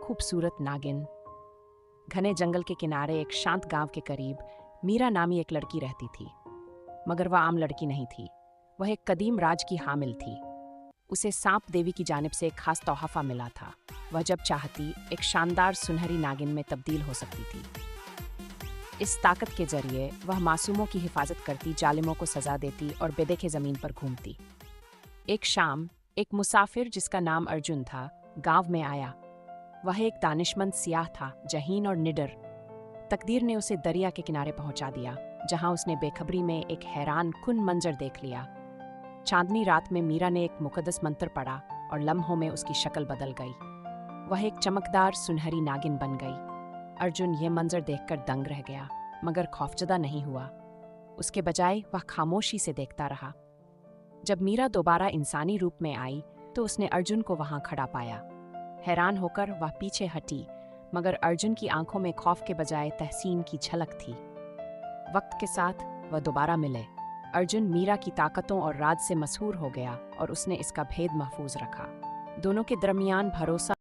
खूबसूरत नागिन। घने जंगल के किनारे एक शांत गांव के करीब मीरा नामी एक लड़की रहती थी। मगर वह आम लड़की नहीं थी। वह एक कदीम राज की हामिल थी। उसे सांप देवी की जानिब से एक खास तोहफा मिला था। वह जब चाहती एक शानदार सुनहरी नागिन में तब्दील हो सकती थी। इस ताकत के जरिए वह मासूमों की हिफाजत करती, जालिमों को सजा देती और बेदेखे जमीन पर घूमती। एक शाम एक मुसाफिर जिसका नाम अर्जुन था गांव में आया। वह एक दानिशमंद सियाह था, जहीन और निडर। तकदीर ने उसे दरिया के किनारे पहुंचा दिया, जहां उसने बेखबरी में एक हैरान कुन मंजर देख लिया। चांदनी रात में मीरा ने एक मुकद्दस मंत्र पढ़ा और लम्हों में उसकी शक्ल बदल गई। वह एक चमकदार सुनहरी नागिन बन गई। अर्जुन यह मंजर देखकर दंग रह गया, मगर खौफजदा नहीं हुआ। उसके बजाय वह खामोशी से देखता रहा। जब मीरा दोबारा इंसानी रूप में आई तो उसने अर्जुन को वहां खड़ा पाया। हैरान होकर वह पीछे हटी, मगर अर्जुन की आंखों में खौफ के बजाय तहसीन की झलक थी। वक्त के साथ वह दोबारा मिले। अर्जुन मीरा की ताकतों और राज से मशहूर हो गया और उसने इसका भेद महफूज रखा। दोनों के दरमियान भरोसा